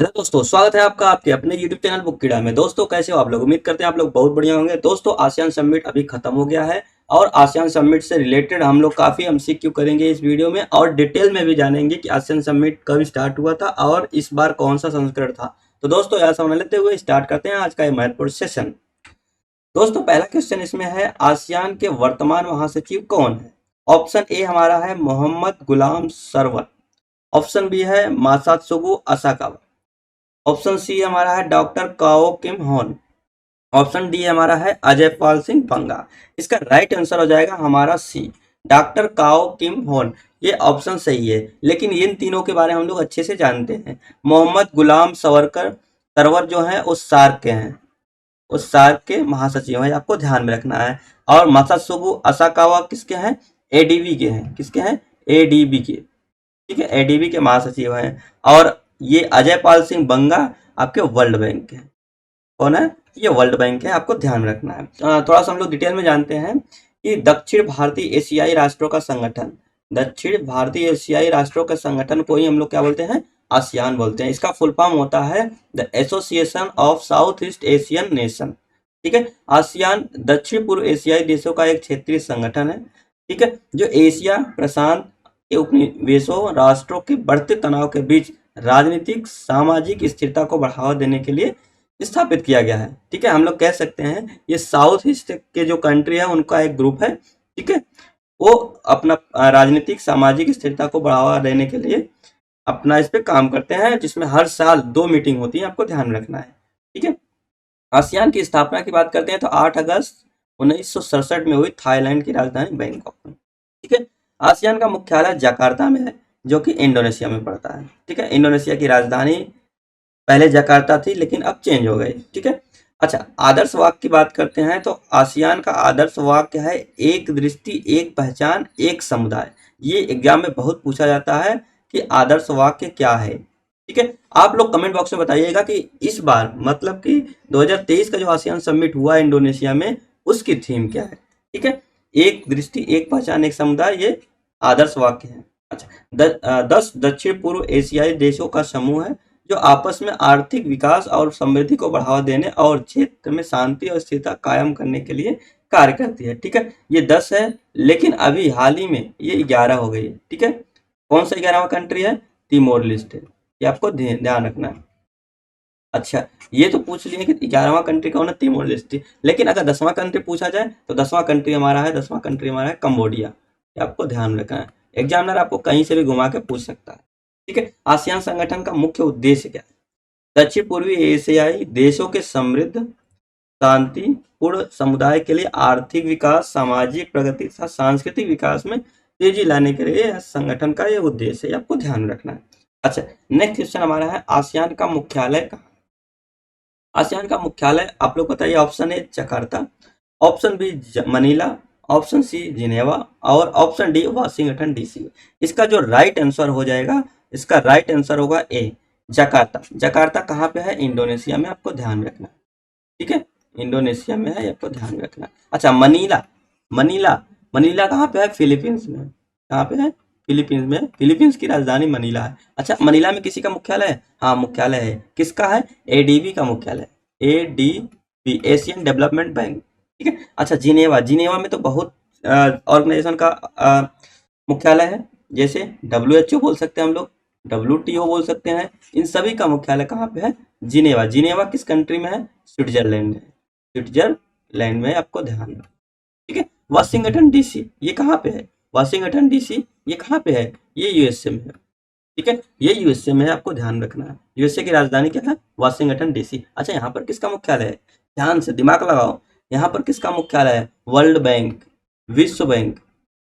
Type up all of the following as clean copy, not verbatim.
Hello दोस्तों, स्वागत है आपका आपके अपने YouTube चैनल बुक कीड़ा में। दोस्तों, कैसे हो आप लोग? उम्मीद करते हैं आप लोग बहुत बढ़िया होंगे। दोस्तों, आसियान समिट अभी खत्म हो गया है और आसियान समिट से रिलेटेड हम लोग काफ़ी एमसीक्यू करेंगे इस वीडियो में और डिटेल में भी जानेंगे कि आसियान समिट कब स्टार्ट हुआ था और इस बार कौन सा संस्करण था। तो दोस्तों, यह समझ लेते हुए स्टार्ट करते हैं आज का ये महत्वपूर्ण सेशन। दोस्तों, पहला क्वेश्चन इसमें है, आसियान के वर्तमान महासचिव कौन है? ऑप्शन ए हमारा है मोहम्मद गुलाम सरवर। ऑप्शन बी है मासात्सुगु असाकावा। ऑप्शन सी हमारा है डॉक्टर काओ किम हॉन। ऑप्शन डी हमारा है अजय पाल सिंह बंगा। इसका राइट आंसर हो जाएगा हमारा सी, डॉक्टर काओ किम हॉन। ये ऑप्शन सही है, लेकिन इन तीनों के बारे में हम लोग अच्छे से जानते हैं। मोहम्मद गुलाम सवरकर सरवर जो है उस सार्क के हैं, उस सार्क के महासचिव हैं, आपको ध्यान में रखना है। और मासात्सुगु असाकावा किसके हैं? एडीबी के हैं। किसके हैं? एडीबी के। ठीक है, एडीबी के महासचिव हैं। और ये अजय पाल सिंह बंगा आपके वर्ल्ड बैंक के हैं। कौन है? ये वर्ल्ड बैंक है, आपको ध्यान रखना है। थोड़ा सा हम लोग डिटेल में जानते हैं कि दक्षिण भारतीय एशियाई राष्ट्रों का संगठन, दक्षिण भारतीय एशियाई राष्ट्रों के संगठन को ही हम लोग क्या बोलते हैं? आसियान बोलते हैं। इसका फुल फॉर्म होता है the association of south east Asian nation. ठीक है, आसियान दक्षिण पूर्व एशियाई देशों का एक क्षेत्रीय संगठन है। ठीक है, जो एशिया प्रशांत के उपनिवेशों राष्ट्रों के बढ़ते तनाव के बीच राजनीतिक सामाजिक स्थिरता को बढ़ावा देने के लिए स्थापित किया गया है। ठीक है, हम लोग कह सकते हैं ये साउथ ईस्ट के जो कंट्री है उनका एक ग्रुप है। ठीक है, वो अपना राजनीतिक सामाजिक स्थिरता को बढ़ावा देने के लिए अपना इस पे काम करते हैं, जिसमें हर साल 2 मीटिंग होती है, आपको ध्यान रखना है। ठीक है, आसियान की स्थापना की बात करते हैं तो 8 अगस्त 1967 में हुई, थाईलैंड की राजधानी बैंकॉक में। ठीक है, आसियान का मुख्यालय जकार्ता में है, जो कि इंडोनेशिया में पड़ता है। ठीक है, इंडोनेशिया की राजधानी पहले जकार्ता थी लेकिन अब चेंज हो गई। ठीक है, अच्छा, आदर्श वाक्य की बात करते हैं तो आसियान का आदर्श वाक्य है एक दृष्टि, एक पहचान, एक समुदाय। ये एग्जाम में बहुत पूछा जाता है कि आदर्श वाक्य क्या है। ठीक है, आप लोग कमेंट बॉक्स में बताइएगा कि इस बार मतलब कि 2023 का जो आसियान समिट हुआ इंडोनेशिया में, उसकी थीम क्या है। ठीक है, एक दृष्टि, एक पहचान, एक समुदाय, ये आदर्श वाक्य है। अच्छा, 10 दक्षिण पूर्व एशियाई देशों का समूह है जो आपस में आर्थिक विकास और समृद्धि को बढ़ावा देने और क्षेत्र में शांति और स्थिरता कायम करने के लिए कार्य करती है। ठीक है, ये 10 है, लेकिन अभी हाल ही में ये 11 हो गई है। ठीक है, कौन सा 11वां कंट्री है? तिमोर लिस्ट है, ये आपको ध्यान रखना है। अच्छा, ये तो पूछ लिए कि 11वां कंट्री कौन है? Timor list. लेकिन अगर 10वां कंट्री पूछा जाए तो 10वां कंट्री हमारा है, 10वां कंट्री हमारा है कंबोडिया। ये आपको ध्यान रखना है, एग्जामिनर आपको कहीं से भी घुमा के पूछ सकता है। ठीक है, आसियान संगठन का मुख्य उद्देश्य क्या है? दक्षिण पूर्वी एशियाई देशों के समृद्ध, शांतिपूर्ण समुदाय के लिए आर्थिक विकास, सामाजिक प्रगति तथा सांस्कृतिक विकास में तेजी लाने के लिए संगठन का ये उद्देश्य है, आपको ध्यान रखना है। अच्छा, नेक्स्ट क्वेश्चन हमारा है, आसियान का मुख्यालय कहाँ? आसियान का मुख्यालय आप लोग बताइए। Option A Jakarta, option B Manila, option C Geneva और ऑप्शन डी वाशिंगटन डीसी। इसका जो राइट आंसर हो जाएगा, इसका राइट आंसर होगा ए, जकार्ता। जकार्ता कहाँ पे है? इंडोनेशिया में, आपको ध्यान रखना। ठीक है, इंडोनेशिया में है, आपको ध्यान रखना। अच्छा, मनीला, मनीला, मनीला कहाँ पे है? फिलीपींस में। कहाँ पे है? फिलीपींस में। फिलीपींस की राजधानी मनीला है। अच्छा, मनीला में किसी का मुख्यालय है? हाँ, मुख्यालय है। किसका है? एडीबी का मुख्यालय, एडीबी, एशियन डेवलपमेंट बैंक। ठीक है, अच्छा, जिनेवा, जिनेवा में तो बहुत ऑर्गेनाइजेशन का मुख्यालय है, जैसे WHO बोल सकते हैं हम लोग, WTO बोल सकते हैं। इन सभी का मुख्यालय कहाँ पे है? जिनेवा। जिनेवा किस कंट्री में है? स्विट्जरलैंड में। स्विट्जरलैंड में, आपको ध्यान रखना। ठीक है, वाशिंगटन डीसी ये कहाँ पे है? वाशिंगटन डीसी ये कहाँ पे है? ये यूएसए में है। ठीक है, ये यूएसए में है, आपको ध्यान रखना है। यूएसए की राजधानी क्या है? Washington DC. अच्छा, यहाँ पर किसका मुख्यालय है? ध्यान से दिमाग लगाओ, यहाँ पर किसका मुख्यालय है? वर्ल्ड बैंक, विश्व बैंक।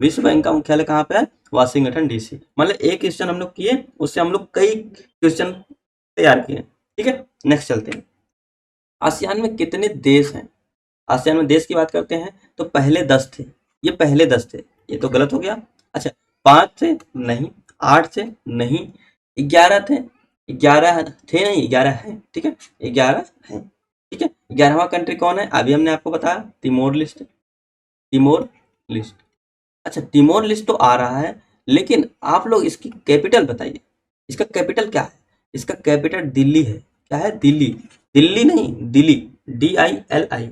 विश्व बैंक का मुख्यालय कहाँ पे है? Washington DC. मतलब एक क्वेश्चन हम लोग किए, उससे हम लोग कई क्वेश्चन तैयार किए। ठीक है, नेक्स्ट चलते हैं। आसियान में कितने देश हैं? आसियान में देश की बात करते हैं तो पहले 10 थे। ये पहले 10 थे, ये तो गलत हो गया। अच्छा, 5 थे? नहीं। 8 थे? नहीं। 11 थे? 11 थे नहीं, 11 हैं। ठीक है, 11 हैं। ठीक है, 11वां कंट्री कौन है? अभी हमने आपको बताया, तिमोर लिस्ट। Timor list. अच्छा, तिमोर लिस्ट तो आ रहा है, लेकिन आप लोग इसकी कैपिटल बताइए। इसका कैपिटल क्या है? इसका कैपिटल दिल्ली है। क्या है? दिल्ली। दिल्ली नहीं, दिल्ली, DILI।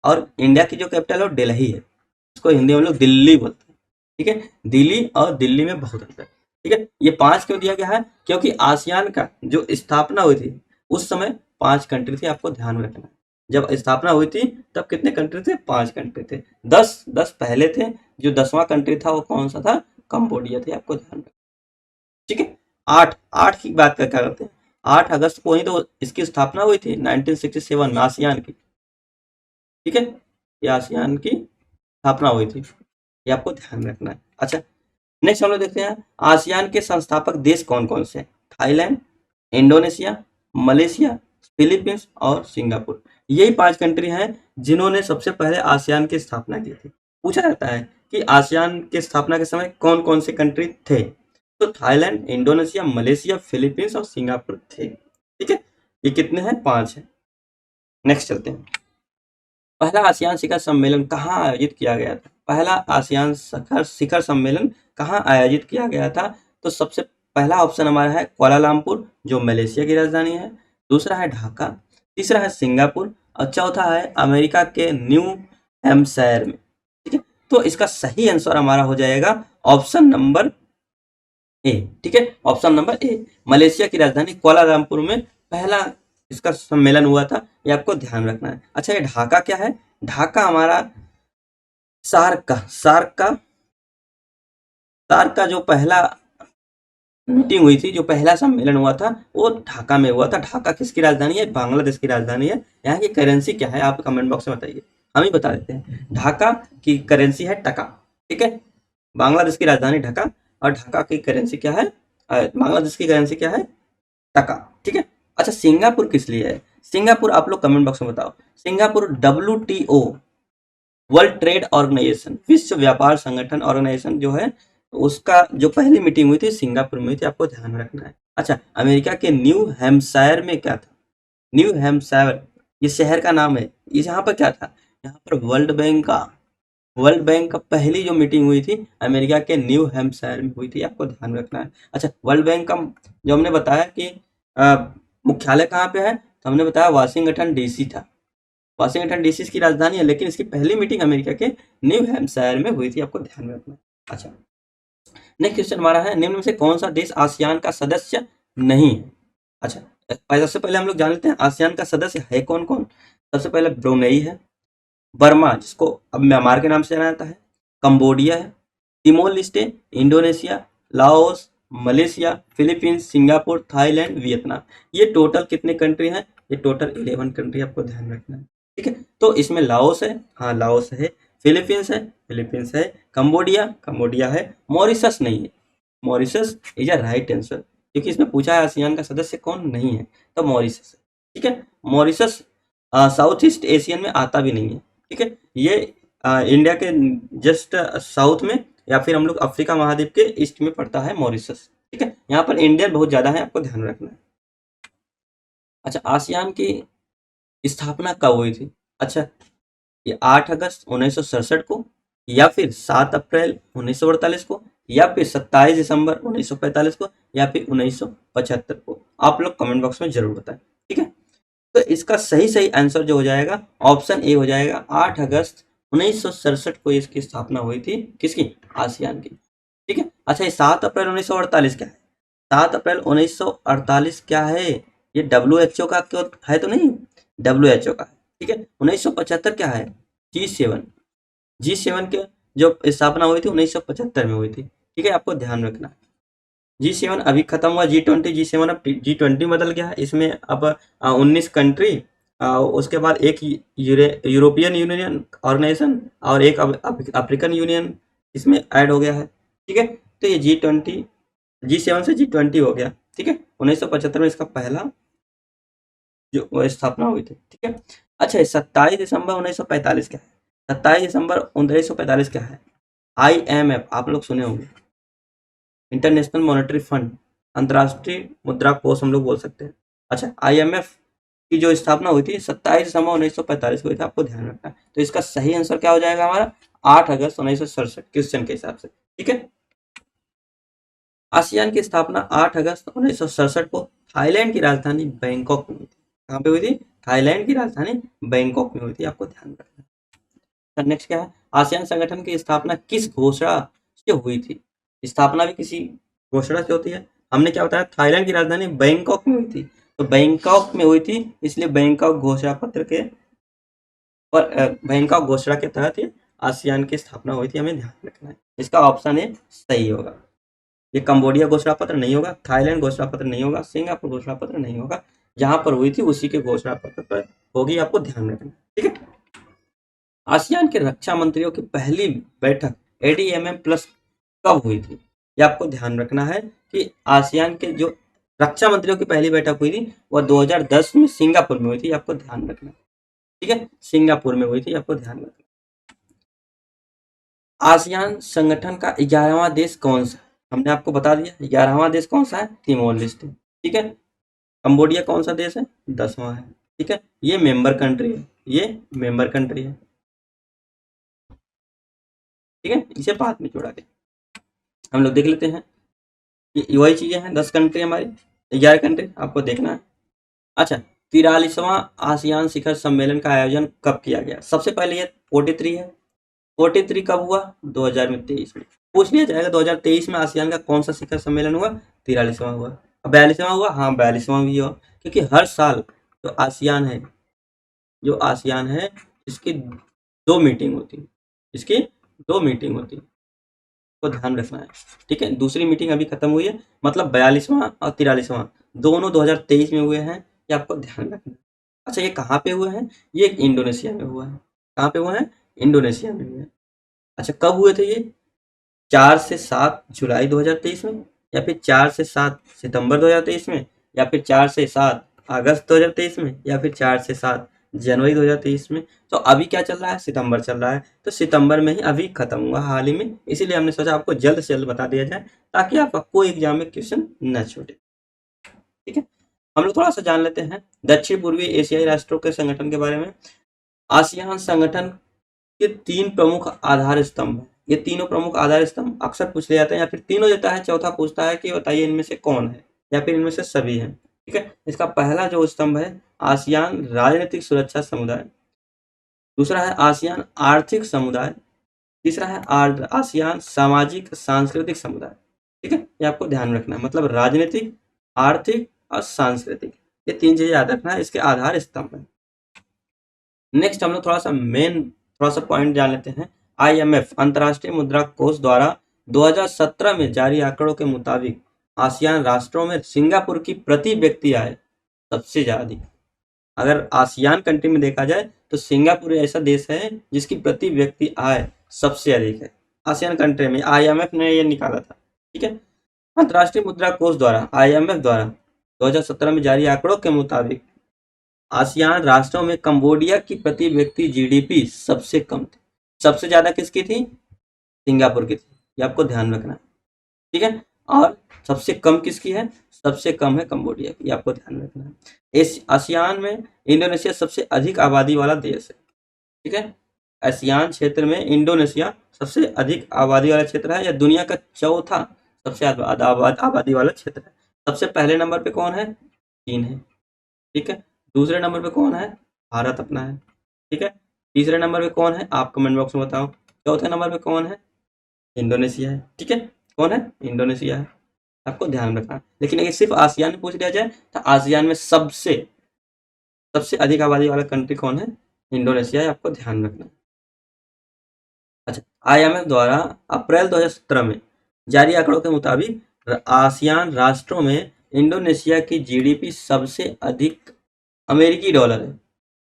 और इंडिया की जो कैपिटल है वो दिल्ली है। इसको हिंदी में हम लोग दिल्ली बोलते हैं। ठीक है, दिल्ली और दिल्ली में बहुत अंतर है। ठीक है, ये 5 क्यों दिया गया है? क्योंकि आसियान का जो स्थापना हुई थी उस समय 5 कंट्री थी, आपको ध्यान में रखना है। जब स्थापना हुई थी तब कितने कंट्री थे? 5 कंट्री थे। 10 पहले थे। जो 10वां कंट्री था वो कौन सा था? कंबोडिया थे, आपको ध्यान रखना। ठीक है, 8 की बात क्या करते हैं? 8 अगस्त को ही तो इसकी स्थापना हुई थी 1967 में, आसियान की। ठीक है, ये आसियान की स्थापना हुई थी, ये आपको ध्यान रखना है। अच्छा, नेक्स्ट हम लोग देखते हैं आसियान के संस्थापक देश कौन कौन से हैं। थाईलैंड, इंडोनेशिया, मलेशिया, फिलीपींस और सिंगापुर। यही 5 कंट्री हैं जिन्होंने सबसे पहले आसियान की स्थापना की थी। पूछा जाता है कि आसियान की स्थापना के समय कौन कौन से कंट्री थे, तो थाईलैंड, इंडोनेशिया, मलेशिया, फिलीपींस और सिंगापुर थे। ठीक है, ये कितने हैं? 5 हैं। नेक्स्ट चलते हैं। पहला आसियान शिखर सम्मेलन कहाँ आयोजित किया गया था? पहला आसियान शिखर शिखर सम्मेलन कहाँ आयोजित किया गया था? तो सबसे पहला ऑप्शन हमारा है कुआलालंपुर, जो मलेशिया की राजधानी है। दूसरा है ढाका, तीसरा है सिंगापुर और चौथा है अमेरिका के न्यू हैम्पशायर में। ठीक है, तो इसका सही आंसर हमारा हो जाएगा ऑप्शन नंबर ए। ठीक है, ऑप्शन नंबर ए, मलेशिया की राजधानी कुआलालंपुर में पहला इसका सम्मेलन हुआ था, ये आपको ध्यान रखना है। अच्छा, ये ढाका क्या है? ढाका हमारा सार्क का जो पहला मीटिंग हुई थी, जो पहला सम्मेलन हुआ था वो ढाका में हुआ था। ढाका किसकी राजधानी है? बांग्लादेश की राजधानी है। यहाँ की करेंसी क्या है? आप कमेंट बॉक्स में बताइए, हम ही बता देते हैं। ढाका की करेंसी है टका। ठीक है, बांग्लादेश की राजधानी ढाका और ढाका की करेंसी क्या है? बांग्लादेश की करेंसी क्या है? टका। ठीक है, अच्छा, सिंगापुर किस लिए है? सिंगापुर आप लोग कमेंट बॉक्स में बताओ। Singapore WTO, world trade organisation, विश्व व्यापार संगठन ऑर्गेनाइजेशन जो है, उसका जो पहली मीटिंग हुई थी सिंगापुर में हुई थी, आपको ध्यान रखना है। अच्छा, अमेरिका के न्यू हैम्पशायर में क्या था? न्यू हैम्पशायर ये शहर का नाम है। ये यहाँ पर क्या था? यहाँ पर वर्ल्ड बैंक का पहली जो मीटिंग हुई थी अमेरिका के न्यू हैम्पशायर में हुई थी, आपको ध्यान रखना है। अच्छा, वर्ल्ड बैंक का जो हमने बताया कि मुख्यालय कहाँ पे है, तो हमने बताया वाशिंगटन DC था। वाशिंगटन DC इसकी राजधानी है, लेकिन इसकी पहली मीटिंग अमेरिका के न्यू हैम्पशायर में हुई थी, आपको ध्यान में रखना है। अच्छा, नेक्स्ट क्वेश्चन हमारा है निम्न में से कौन सा देश आसियान का सदस्य नहीं है? अच्छा, सबसे पहले हम लोग जान लेते हैं आसियान का सदस्य है कौन कौन। सबसे पहले ब्रुनेई है, बर्मा जिसको अब म्यांमार के नाम से जाना जाता है, कंबोडिया है, Timor Leste, Indonesia, Laos, Malaysia, Philippines, Singapore, Thailand, Vietnam. ये टोटल कितने कंट्री हैं? ये टोटल 11 कंट्री, आपको ध्यान रखना है। ठीक है, तो इसमें लाओस है, हाँ लाओस है, फिलीपींस है, कंबोडिया है, मॉरिशस नहीं है। Mauritius is a right answer, क्योंकि इसमें पूछा है आसियान का सदस्य कौन नहीं है, तो मॉरिशस है। ठीक है, मॉरिशस साउथ ईस्ट एशियन में आता भी नहीं है। ठीक है, ये इंडिया के जस्ट साउथ में या फिर हम लोग अफ्रीका महाद्वीप के ईस्ट में पड़ता है मॉरिशस। ठीक है, यहाँ पर इंडियन बहुत ज्यादा है, आपको ध्यान रखना है। अच्छा, आसियान की स्थापना कब हुई थी? अच्छा, ये 8 अगस्त 1967 को, या फिर 7 अप्रैल 1948 को, या फिर 27 दिसंबर 1945 को, या फिर 1975 को। आप लोग कमेंट बॉक्स में जरूर बताएं। ठीक है, तो इसका सही सही आंसर जो हो जाएगा ऑप्शन ए हो जाएगा। 8 अगस्त 1967 को इसकी स्थापना हुई थी, किसकी? आसियान की। ठीक है, अच्छा, ये 7 अप्रैल 1948 क्या है? 7 अप्रैल 1948 क्या है? ये WHO का क्यों है? तो नहीं, WHO का है। ठीक है, 1975 क्या है? G7 के जो स्थापना हुई थी 1975 में हुई थी। ठीक है, आपको ध्यान रखना है। G7 अभी खत्म हुआ, G20 अब G20 बदल गया है। इसमें अब 19 कंट्री, उसके बाद एक यूरोपियन यूनियन ऑर्गेनाइजेशन और एक अफ्रीकन यूनियन इसमें ऐड हो गया है। ठीक है, तो ये G7 से G20 हो गया। ठीक है, 1975 में इसका पहला जो स्थापना हुई थी। ठीक है, अच्छा, 27 दिसंबर 1945 क्या है? 27 दिसंबर 1945 क्या है? IMF, आप लोग सुने होंगे, इंटरनेशनल मॉनेटरी फंड, अंतर्राष्ट्रीय मुद्रा कोष हम लोग बोल सकते हैं। अच्छा, IMF की जो स्थापना हुई थी 27 दिसंबर 1945 को हुई थी, आपको ध्यान रखना है। तो इसका सही आंसर क्या हो जाएगा हमारा? 8 अगस्त 1967 क्वेश्चन के हिसाब से। ठीक है, आसियान की स्थापना 8 अगस्त 1967 को थाईलैंड की राजधानी बैंकॉक में हुई थी। कहाँ पे हुई थी? थाईलैंड की राजधानी बैंकॉक में हुई थी, आपको ध्यान रखना। नेक्स्ट क्या है? आसियान संगठन की स्थापना किस घोषणा से हुई थी? स्थापना भी किसी घोषणा से होती है। हमने क्या बताया? थाईलैंड की राजधानी बैंकॉक में हुई थी, तो बैंकॉक में हुई थी, इसलिए बैंकॉक घोषणा पत्र के पर बैंकॉक घोषणा के तहत ही आसियान की स्थापना हुई थी, हमें ध्यान रखना है। इसका ऑप्शन ए सही होगा। ये कंबोडिया घोषणा पत्र नहीं होगा, थाईलैंड घोषणा पत्र नहीं होगा, सिंगापुर घोषणा पत्र नहीं होगा। जहां पर हुई थी उसी के घोषणा पत्र पर होगी, आपको ध्यान रखना। ठीक है। आसियान के रक्षा मंत्रियों की पहली बैठक एडीएमएम प्लस कब हुई थी? ये आपको ध्यान रखना है कि आसियान के जो रक्षा मंत्रियों की पहली बैठक हुई थी वह 2010 में सिंगापुर में हुई थी, आपको ध्यान रखना। ठीक है, सिंगापुर में हुई थी, आपको ध्यान रखना। आसियान संगठन का 11वां देश कौन सा? हमने आपको बता दिया 11वां देश कौन सा है? Timor Leste. ठीक है। कंबोडिया कौन सा देश है? 10वां है। ठीक है, ये मेंबर कंट्री है, ये मेंबर कंट्री है। ठीक है, इसे बाद में जोड़ा के हम लोग देख लेते हैं। ये वही चीजें हैं, 10 कंट्री हमारी, 11 कंट्री आपको देखना है। अच्छा, 43वां आसियान शिखर सम्मेलन का आयोजन कब किया गया? सबसे पहले ये 43 है। 43 कब हुआ? 2023 में। पूछ लिया जाएगा 2023 में आसियान का कौन सा शिखर सम्मेलन हुआ? 43वां हुआ। 42वां हुआ? हाँ, 42वां भी हुआ, क्योंकि हर साल जो आसियान है, जो आसियान है, इसकी 2 मीटिंग होती है, इसकी 2 मीटिंग होती है, को ध्यान रखना है। ठीक है, दूसरी मीटिंग अभी खत्म हुई है, मतलब 42वां और 43वां दोनों 2023 में हुए हैं, ये आपको ध्यान रखना है। अच्छा, ये कहाँ पे हुए हैं? ये इंडोनेशिया में हुआ है। कहाँ पे हुए हैं? इंडोनेशिया में हुए हैं। अच्छा, कब हुए थे ये? 4 से 7 जुलाई 2023 में, या फिर 4 से 7 सितंबर 2023 में, या फिर 4 से 7 अगस्त 2023 में, या फिर 4 से 7 जनवरी 2023 में। तो अभी क्या चल रहा है? सितंबर चल रहा है, तो सितंबर में ही अभी खत्म हुआ हाल ही में, इसीलिए हमने सोचा आपको जल्द से जल्द बता दिया जाए, ताकि आपका कोई एग्जाम में क्वेश्चन न छूटे। ठीक है, हम लोग थोड़ा सा जान लेते हैं दक्षिण पूर्वी एशियाई राष्ट्रों के संगठन के बारे में। आसियान संगठन के 3 प्रमुख आधार स्तंभ हैं। ये तीनों प्रमुख आधार स्तंभ अक्सर पूछ ले जाते हैं, या फिर तीनों देता है, चौथा पूछता है कि बताइए इनमें से कौन है, या फिर इनमें से सभी हैं। ठीक है, इसका पहला जो स्तंभ है आसियान राजनीतिक सुरक्षा समुदाय, दूसरा है आसियान आर्थिक समुदाय, तीसरा है आसियान सामाजिक सांस्कृतिक समुदाय। ठीक है, ये आपको ध्यान रखना है, मतलब राजनीतिक, आर्थिक और सांस्कृतिक, ये 3 चीजें याद रखना है, इसके आधार स्तंभ है। नेक्स्ट हम लोग थोड़ा सा पॉइंट जान लेते हैं। आईएमएफ अंतर्राष्ट्रीय मुद्रा कोष द्वारा 2017 में जारी आंकड़ों के मुताबिक आसियान राष्ट्रों में सिंगापुर की प्रति व्यक्ति आय सबसे ज्यादा। अगर आसियान कंट्री में देखा जाए तो सिंगापुर ऐसा देश है जिसकी प्रति व्यक्ति आय सबसे अधिक है आसियान कंट्री में। आईएमएफ ने ये निकाला था। ठीक है, अंतर्राष्ट्रीय मुद्रा कोष द्वारा, आईएमएफ द्वारा 2017 में जारी आंकड़ों के मुताबिक आसियान राष्ट्रों में कंबोडिया की प्रति व्यक्ति जीडीपी सबसे कम थी। सबसे ज्यादा किसकी थी? सिंगापुर की थी, ये आपको ध्यान रखना है। ठीक है, और सबसे कम किसकी है? सबसे कम है कंबोडिया की, आपको ध्यान रखना है। इस आसियान में इंडोनेशिया सबसे अधिक आबादी वाला देश है। ठीक है, आसियान क्षेत्र में इंडोनेशिया सबसे अधिक आबादी वाला क्षेत्र है, या दुनिया का चौथा सबसे आबादी वाला क्षेत्र है। सबसे पहले नंबर पे कौन है? चीन है। ठीक है, दूसरे नंबर पे कौन है? भारत अपना है। ठीक है, तीसरे नंबर पे कौन है? आप कमेंट बॉक्स में बताओ। चौथे नंबर पे कौन है? इंडोनेशिया है। ठीक है, कौन है? इंडोनेशिया है, आपको ध्यान रखना। लेकिन अगर सिर्फ आसियान में पूछ लिया जाए तो आसियान में सबसे अधिक आबादी वाला कंट्री कौन है? इंडोनेशिया है, आपको ध्यान रखना। अच्छा, आईएमएफ द्वारा अप्रैल 2017 में जारी आंकड़ों के मुताबिक आसियान राष्ट्रों में इंडोनेशिया की जीडीपी सबसे अधिक अमेरिकी डॉलर है,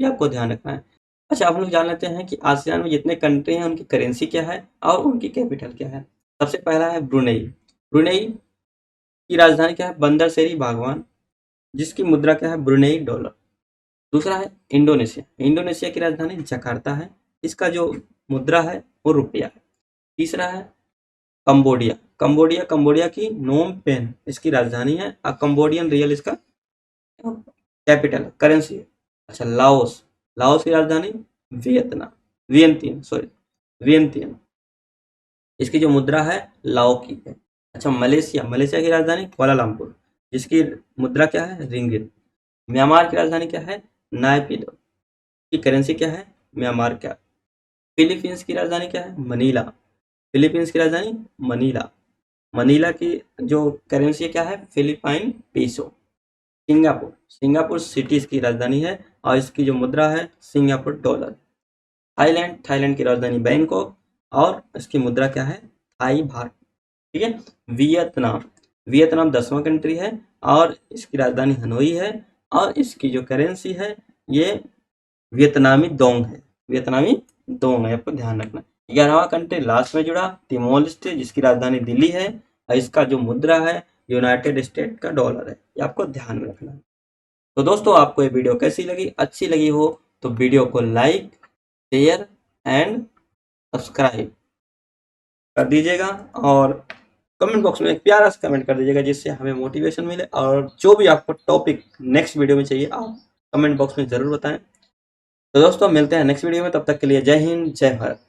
ये आपको ध्यान रखना है। अच्छा, आप लोग जान लेते हैं कि आसियान में जितने कंट्री हैं उनकी करेंसी क्या है और उनकी कैपिटल क्या है। सबसे पहला है ब्रुनेई। ब्रुनेई की राजधानी क्या है? बंदर सेरी बागवान, जिसकी मुद्रा क्या है? Brunei dollar. दूसरा है इंडोनेशिया। इंडोनेशिया की राजधानी जकार्ता है, इसका जो मुद्रा है वो रुपया है। तीसरा है कंबोडिया। कंबोडिया की नोम पेन इसकी राजधानी है, और कंबोडियन रियल इसका कैपिटल करेंसी है। अच्छा, लाओस। लाओस की राजधानी वियतनाम, वियंतियन, इसकी जो मुद्रा है लाओ की है। अच्छा, मलेशिया की राजधानी कुआलालंपुर, जिसकी मुद्रा क्या है, रिंगिट। म्यांमार की राजधानी क्या है, नायपीडो। की करेंसी क्या है, म्यांमार का। फिलीपींस की राजधानी क्या है, मनीला। फिलीपींस की राजधानी मनीला। मनीला की जो करेंसी क्या है, फिलीपाइन पीसो। सिंगापुर, सिंगापुर सिटीज की राजधानी है और इसकी जो मुद्रा है सिंगापुर डॉलर। थाईलैंड, थाईलैंड की राजधानी बैंकॉक और इसकी मुद्रा क्या है, थाई बात। ठीक है। वियतनाम, वियतनाम 10वां कंट्री है और इसकी राजधानी हनोई है और इसकी जो करेंसी है ये वियतनामी डोंग है, वियतनामी डोंग है, आपको ध्यान रखना। 11वां कंट्री लास्ट में जुड़ा, तिमोर लेस्टे, जिसकी राजधानी दिल्ली है और इसका जो मुद्रा है यूनाइटेड स्टेट का डॉलर है, ये आपको ध्यान में रखना है। तो दोस्तों आपको ये वीडियो कैसी लगी, अच्छी लगी हो तो वीडियो को लाइक, शेयर एंड सब्सक्राइब कर दीजिएगा और कमेंट बॉक्स में एक प्यारा सा कमेंट कर दीजिएगा जिससे हमें मोटिवेशन मिले, और जो भी आपको टॉपिक नेक्स्ट वीडियो में चाहिए आप कमेंट बॉक्स में ज़रूर बताएं। तो दोस्तों मिलते हैं नेक्स्ट वीडियो में, तब तक के लिए जय हिंद, जय भारत।